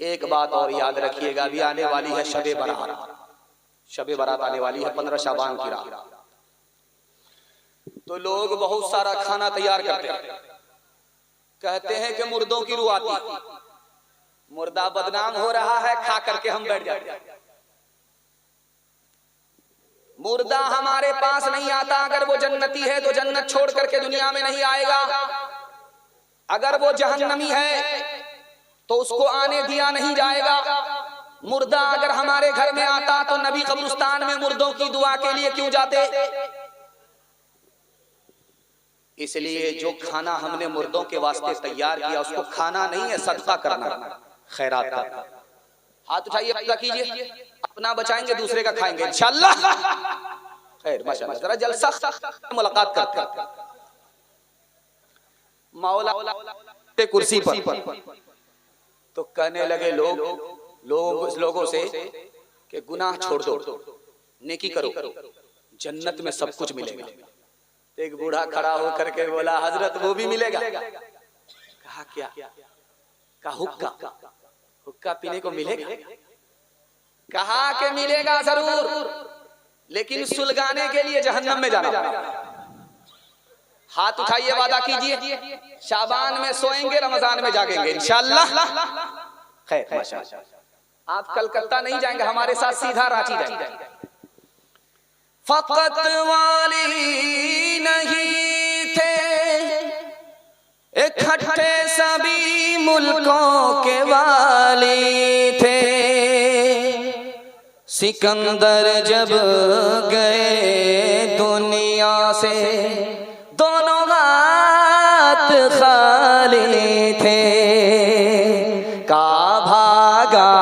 एक बात और याद रखिएगा, अभी आने वाली है शबे बारात। शबे बारात आने वाली है 15 शाबान की रात। तो लोग बहुत सारा खाना तैयार करते हैं, कहते हैं कि मुर्दों की रूह आती। मुर्दा बदनाम हो रहा है, खा करके हम बैठ जाते। मुर्दा हमारे पास नहीं आता। अगर वो जन्नती है तो जन्नत छोड़ करके दुनिया में नहीं आएगा। अगर वो जहन्नमी है तो उसको आने दिया नहीं जाएगा। मुर्दा अगर हमारे घर में आता तो नबी कब्रिस्तान में मुर्दों की दुआ के लिए क्यों जाते? इसलिए जो खाना हमने मुर्दों के वास्ते तैयार किया उसको खाना नहीं है, सदका करना, खैरात करना। हाथ उठाइए, पता कीजिए, अपना बचाएंगे दूसरे का खाएंगे इंशाअल्लाह। खैर माशाअल्लाह, जरा जलसा मुलाकात करते हैं। मौला कुर्सी पर तो कहने लगे लोगों से कि गुनाह छोड़ दो, नेकी करो, जन्नत में सब कुछ मिलेगा। तो एक बूढ़ा खड़ा होकर के बोला, हजरत वो भी मिलेगा? कहा क्या? कहा हुक्का पीने को मिलेगा? कहा कि मिलेगा जरूर, लेकिन सुलगाने के लिए जहन्नम में जाना। हाथ उठाइए, वादा कीजिए, शाबान में सोएंगे, रमजान में जागेंगे इंशाअल्लाह। खैर माशाअल्लाह, आप कलकत्ता नहीं जाएंगे, हमारे साथ सीधा रांची जाएंगे। फकत वाली नहीं थे इकट्ठे सभी मुल्कों के वाली थे। सिकंदर जब गए दुनिया से दोनों हाथ खाली थे। का भागा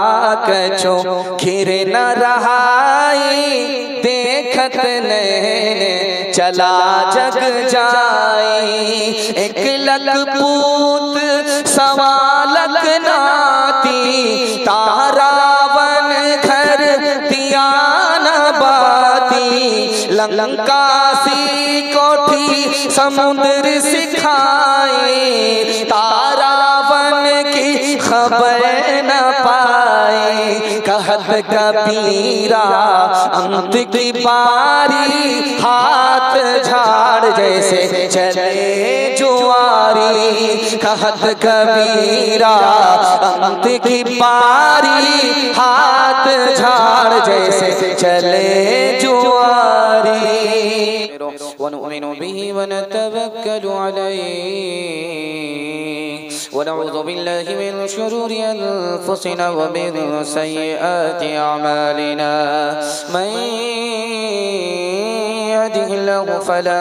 कछो खीर न रहाई, देखत ने चला जग जाई। एक लक पूत सवा लक नाती, तारा बन घर दिया न बाती। लंका सी कोठी समुद्र सिखाए, तारा बन की खबर न पाए। कहत कबीरा अंत की बारी, हाथ झाड़ जैसे चले जुआरी। कहत कबीरा अंत की बारी, हाथ झाड़ जैसे चले जुआरी। वनुमिनु बिही वनतवक्कलु अलैहि वनऊज़ु बिल्लाहि मिन शुरूरि अनफुसिना व मिन सय्यिआति अअमालिना। मन यहदिहिल्लाहु फला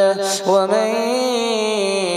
लहु व मन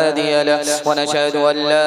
हादिय लहु। वनशहदु अन ला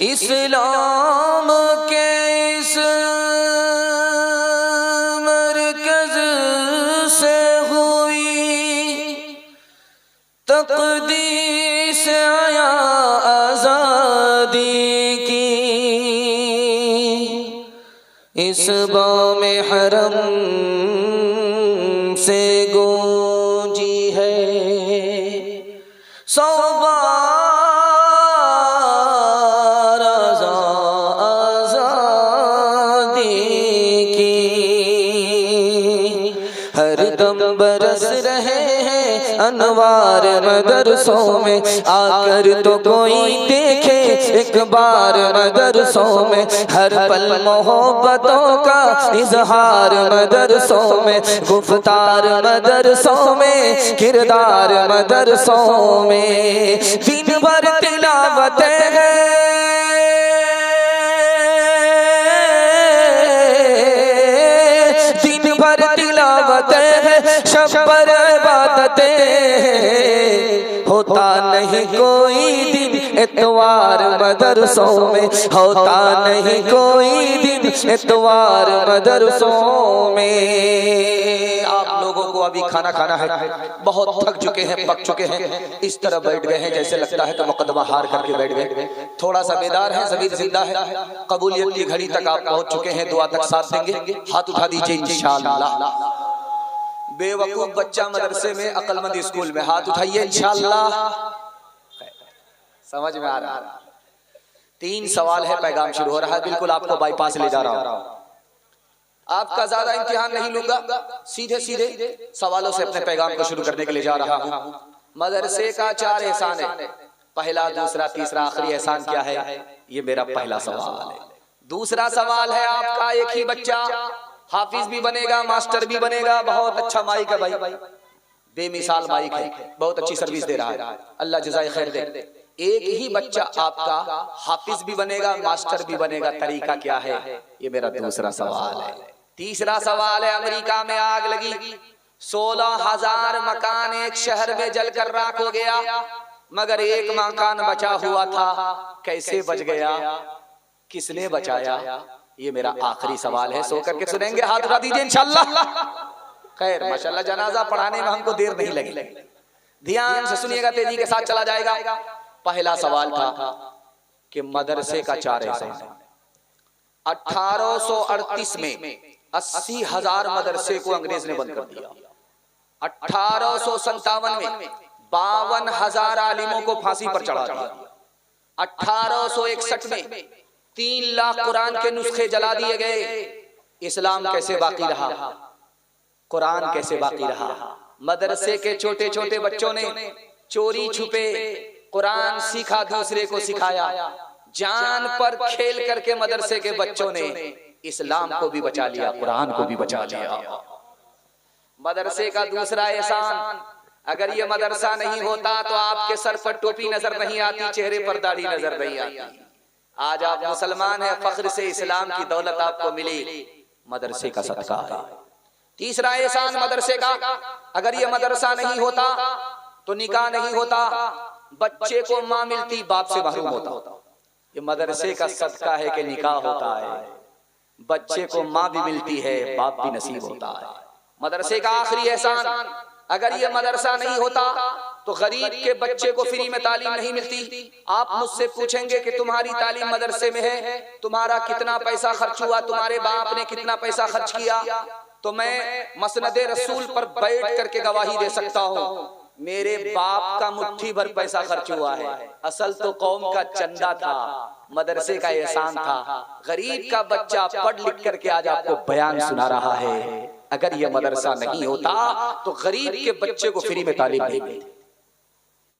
इस्लाम के इस मरकज से हुई तक़दीस आया आज़ादी की। इस बाम हरम से गूंजी है हर दम बरस रहे हैं अनवार मदरसों में, आकर तो कोई देखे एक बार मदरसों में। हर पल मोहब्बतों का इजहार मदरसों में, गुफ्तार मदरसों में, किरदार मदरसों में। दिन भर तिलावतें हैं, दिन भर तिलावतें हैं, शब पर इबादतें, होता नहीं कोई दिन इतवार मदरसों में, होता नहीं कोई दिन इतवार मदरसों में। आप लोगों को अभी खाना खाना है, बहुत थक चुके हैं, पक चुके हैं, इस तरह बैठ गए हैं जैसे लगता है कि मुकदमा हार करके बैठ गए। थोड़ा सा बेदार है, ज़मीर जिंदा है, कबूलियत की घड़ी तक आप पहुंच चुके हैं, दुआ तक साथ देंगे। हाथ उठा दीजिए इंशाअल्लाह। बेवकूफ बच्चा मदरसे में, अक्लमंद स्कूल में, हाथ उठाइए इंशाअल्लाह। समझ में आ रहा है। 3 सवाल है, पैगाम शुरू हो रहा है, बिल्कुल आपको बाईपास ले जा रहा हूं। आपका ज्यादा इम्तिहान नहीं लूंगा, सीधे सीधे सवालों से अपने पैगाम को शुरू करने के लिए जा रहा हूं। मदरसे का 4 एहसान है, पहला, दूसरा, तीसरा, आखिरी एहसान क्या है? ये मेरा पहला सवाल है। दूसरा सवाल है आपका, एक ही बच्चा हाफिज भी बनेगा, मास्टर भी बनेगा, बहुत अच्छा माइक है भाई, बेमिसाल माइक है, बहुत अच्छी सर्विस दे रहा है, अल्लाह जज़ाए खैर दे। एक ही बच्चा आपका हाफिज भी बनेगा, मास्टर भी बनेगा, तरीका क्या है? ये मेरा दूसरा सवाल है। तीसरा सवाल है, अमेरिका में आग लगी, 16,000 मकान एक शहर में जलकर राख हो गया, मगर एक मकान बचा हुआ था, कैसे बच गया, किसने बचाया? ये मेरा आखिरी सवाल है, सो करके सुनेंगे, हाथ उठा दीजिए इंशाअल्लाह। खैर माशाअल्लाह, जनाजा पढ़ाने में हमको देर नहीं लगी, ध्यान से सुनिएगा, तेजी के साथ चला जाएगा। पहला सवाल था कि मदरसे का 4 एहसान है। 1838 में 80,000 मदरसे को अंग्रेज ने बंद कर दिया। 1857 में 52,000 आलिमों को फांसी पर चढ़ा दिया। 1861 में 3 लाख कुरान के नुस्खे जला दिए गए। इस्लाम कैसे बाकी रहा? कुरान कैसे बाकी रहा? मदरसे के छोटे छोटे बच्चों ने चोरी छुपे कुरान सीखा, दूसरे को सिखाया, जान पर खेल करके मदरसे के बच्चों ने इस्लाम को भी बचा लिया, कुरान को भी बचा लिया। मदरसे का दूसरा एहसान, अगर ये मदरसा नहीं होता तो आपके सर पर टोपी नजर नहीं आती, चेहरे पर दाढ़ी नजर नहीं आती। आज आप मुसलमान हैं, फख्र से इस्लाम की दौलत आपको मिली, मदरसे का सदका है। तीसरा एहसान मदरसे का, अगर ये मदरसा नहीं होता तो निकाह नहीं होता, बच्चे को माँ मिलती, बाप से महरूम होता। ये मदरसे का सदका है कि निकाह होता है, बच्चे को माँ भी मिलती है, बाप भी नसीब होता है। मदरसे का आखिरी एहसान, अगर ये मदरसा नहीं होता तो गरीब के बच्चे को फ्री में तालीम नहीं मिलती। आप मुझसे पूछेंगे कि तुम्हारी तालीम मदरसे में है, तुम्हारा कितना पैसा खर्च हुआ, तुम्हारे बाप ने कितना पैसा खर्च किया, तो मैं मसनद रसूल पर बैठ करके गवाही दे सकता हूँ, मेरे बाप का मुट्ठी भर पैसा खर्च हुआ है। असल तो कौम का चंदा था, मदरसे का एहसान था। गरीब का बच्चा पढ़ लिख करके आज आपको बयान सुना रहा है। अगर यह मदरसा नहीं होता तो गरीब के बच्चे को फ्री में तालीम नहीं मिलती।